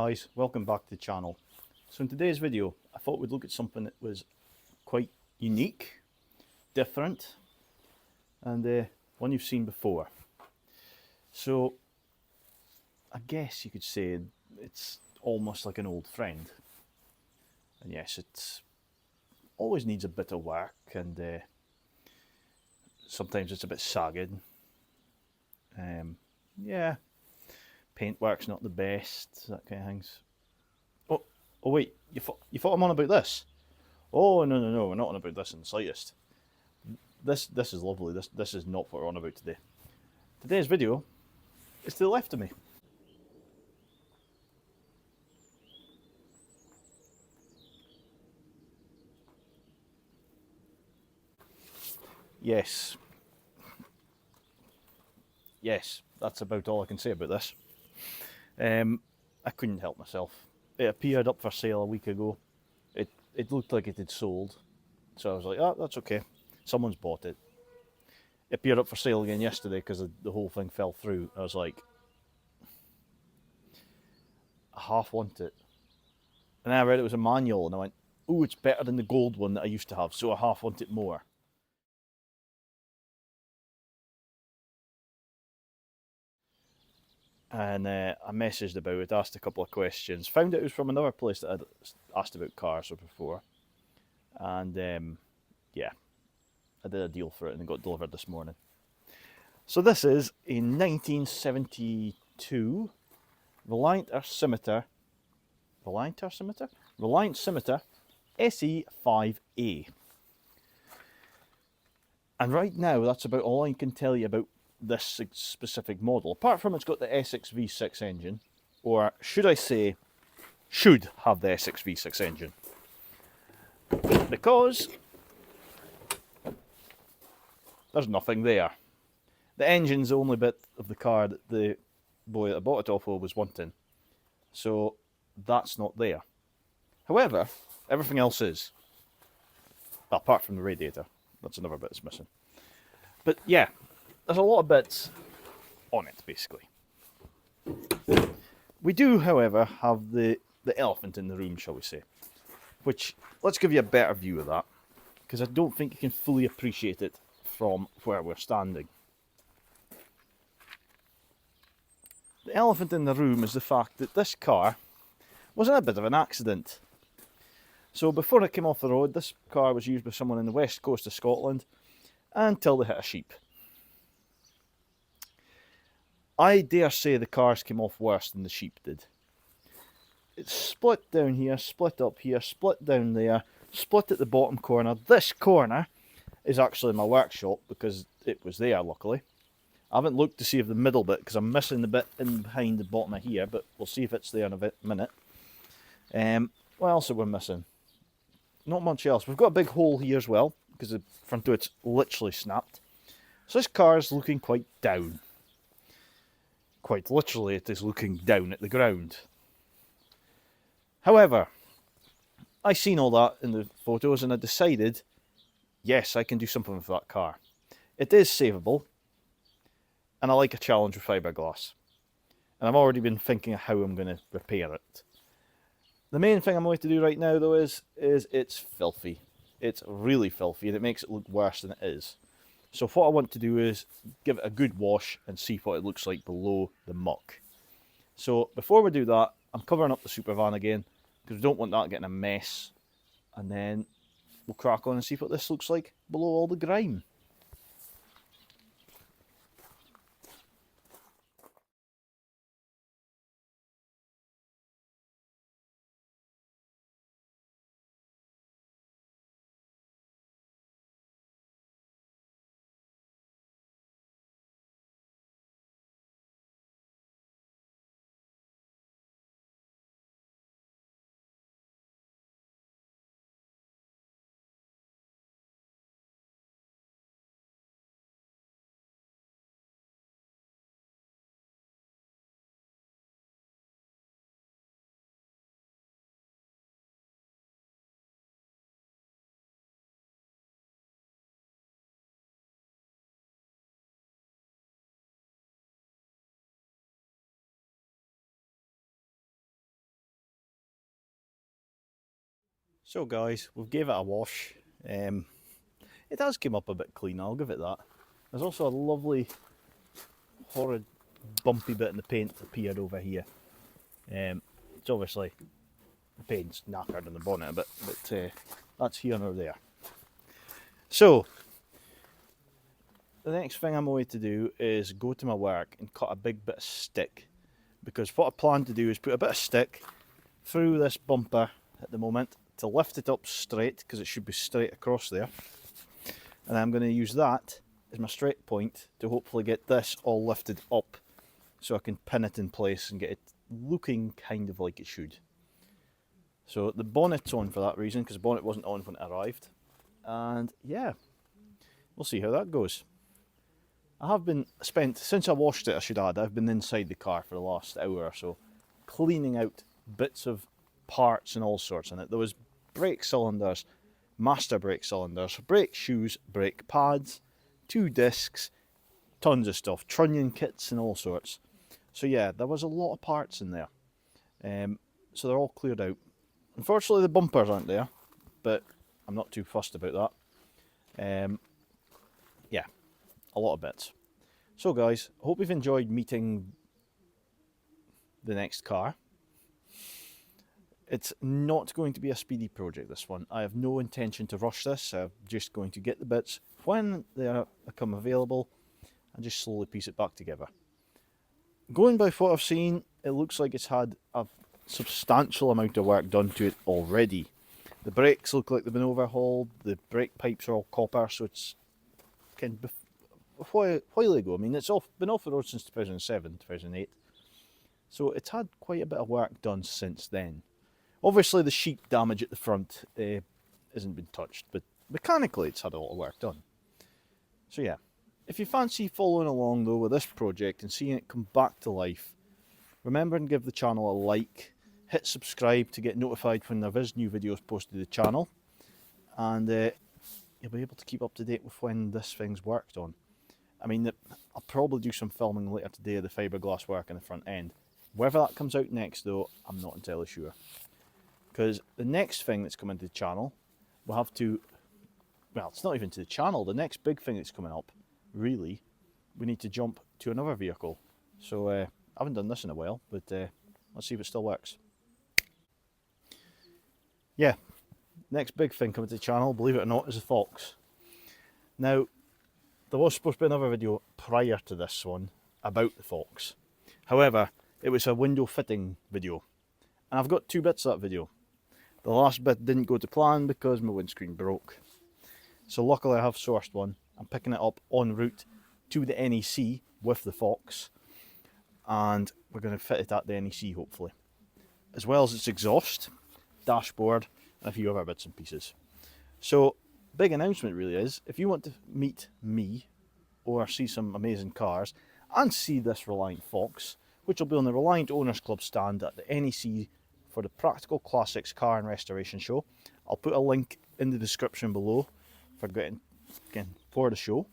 guys, welcome back to the channel. So in today's video I thought we'd look at something that was quite unique, different, and one you've seen before. So I guess you could say it's almost like an old friend, and yes, it always needs a bit of work, and sometimes it's a bit sagged. Yeah, paintwork's not the best, that kind of things. Oh wait, you thought I'm on about this? Oh no, we're not on about this in the slightest. This is lovely. This is not what we're on about today. Today's video is to the left of me. Yes, that's about all I can say about this. I couldn't help myself. It appeared up for sale a week ago. It looked like it had sold, so I was like, oh, that's okay. Someone's bought it. It appeared up for sale again yesterday because the whole thing fell through. I was like, I half want it. And then I read it was a manual, and I went, oh, it's better than the gold one that I used to have, so I half want it more. And I messaged about it, asked a couple of questions, found out it was from another place that I'd asked about cars before, and yeah, I did a deal for it and it got delivered this morning. So this is a 1972 Reliant Scimitar SE5A. And right now, that's about all I can tell you about this specific model. Apart from it's got the S6 V6 engine, or should I say, should have the S6 V6 engine. Because there's nothing there. The engine's the only bit of the car that the boy that I bought it off of was wanting. So that's not there. However, everything else is. Apart from the radiator. That's another bit that's missing. But yeah, there's a lot of bits on it, basically. We do, however, have the elephant in the room, shall we say. Which, let's give you a better view of that, because I don't think you can fully appreciate it from where we're standing. The elephant in the room is the fact that this car was in a bit of an accident. So before it came off the road, this car was used by someone in the west coast of Scotland until they hit a sheep. I dare say the cars came off worse than the sheep did. It's split down here, split up here, split down there, split at the bottom corner. This corner is actually my workshop because it was there, luckily. I haven't looked to see if the middle bit, because I'm missing the bit in behind the bottom of here, but we'll see if it's there in a minute. What else are we missing? Not much else. We've got a big hole here as well, because the front of it's literally snapped. So this car is looking quite down. Quite literally, it is looking down at the ground. However, I seen all that in the photos and I decided, yes, I can do something with that car. It is savable, and I like a challenge with fiberglass. And I've already been thinking of how I'm going to repair it. The main thing I'm going to do right now, though, is it's filthy. It's really filthy, and it makes it look worse than it is. So what I want to do is give it a good wash and see what it looks like below the muck. So before we do that, I'm covering up the supervan again, because we don't want that getting a mess. And then we'll crack on and see what this looks like below all the grime. So guys, we've gave it a wash. It has come up a bit clean, I'll give it that. There's also a lovely, horrid, bumpy bit in the paint appeared over here. It's obviously, the paint's knackered on the bonnet a bit, but that's here nor there. So, the next thing I'm going to do is go to my work and cut a big bit of stick. Because what I plan to do is put a bit of stick through this bumper at the moment to lift it up straight, because it should be straight across there. And I'm going to use that as my straight point to hopefully get this all lifted up so I can pin it in place and get it looking kind of like it should. So the bonnet's on for that reason, because the bonnet wasn't on when it arrived. And yeah, we'll see how that goes. I have been since I washed it, I should add, I've been inside the car for the last hour or so, cleaning out bits of parts and all sorts in it. There was brake cylinders, master brake cylinders, brake shoes, brake pads, 2 discs, tons of stuff, trunnion kits and all sorts. So yeah, there was a lot of parts in there. So they're all cleared out. Unfortunately the bumpers aren't there, but I'm not too fussed about that. Yeah, a lot of bits. So guys, I hope you've enjoyed meeting the next car. It's not going to be a speedy project, this one. I have no intention to rush this. I'm just going to get the bits when they become available and just slowly piece it back together. Going by what I've seen, it looks like it's had a substantial amount of work done to it already. The brakes look like they've been overhauled, the brake pipes are all copper, so it's kind of a while ago. I mean, it's been off the road since 2007, 2008. So it's had quite a bit of work done since then. Obviously the sheet damage at the front hasn't been touched, but mechanically it's had a lot of work done. So yeah, if you fancy following along though with this project and seeing it come back to life, remember and give the channel a like, hit subscribe to get notified when there is new videos posted to the channel, and you'll be able to keep up to date with when this thing's worked on. I mean, I'll probably do some filming later today of the fiberglass work in the front end. Whether that comes out next though, I'm not entirely sure. Because the next thing that's coming to the channel, we'll have to, well, it's not even to the channel, the next big thing that's coming up, really, we need to jump to another vehicle. So I haven't done this in a while, but let's see if it still works. Yeah, next big thing coming to the channel, believe it or not, is the Fox. Now, there was supposed to be another video prior to this one about the Fox. However, it was a window fitting video. And I've got 2 bits of that video. The last bit didn't go to plan because my windscreen broke. So luckily I have sourced one. I'm picking it up en route to the NEC with the Fox. And we're going to fit it at the NEC hopefully. As well as its exhaust, dashboard, and a few other bits and pieces. So, big announcement really is, if you want to meet me, or see some amazing cars, and see this Reliant Fox, which will be on the Reliant Owners Club stand at the NEC for the Practical Classics Car and Restoration Show. I'll put a link in the description below for for the show.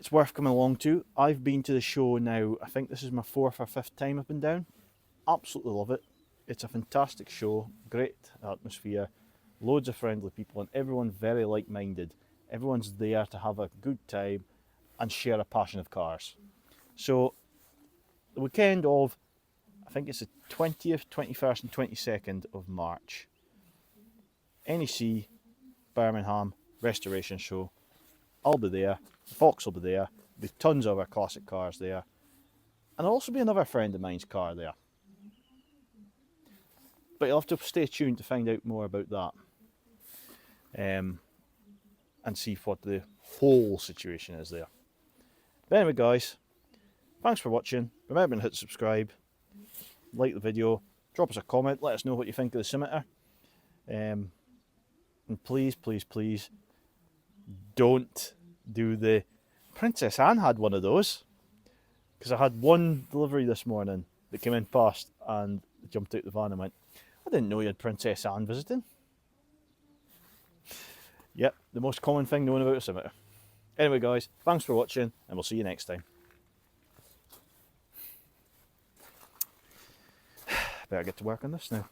It's worth coming along to. I've been to the show now, I think this is my 4th or 5th time I've been down. Absolutely love it. It's a fantastic show, great atmosphere, loads of friendly people, and everyone very like-minded. Everyone's there to have a good time and share a passion of cars. So, the weekend of, I think it's the 20th, 21st and 22nd of March. NEC, Birmingham, Restoration Show. I'll be there, the Fox will be there, there'll be tons of other classic cars there. And there'll also be another friend of mine's car there. But you'll have to stay tuned to find out more about that. And see what the whole situation is there. But anyway guys, thanks for watching. Remember to hit subscribe, like the video, drop us a comment, let us know what you think of the Scimitar. And please, please, please, don't do the... Princess Anne had one of those. Because I had one delivery this morning that came in past and jumped out the van and went, I didn't know you had Princess Anne visiting. Yep, the most common thing known about a Scimitar. Anyway guys, thanks for watching and we'll see you next time. Better get to work on this now.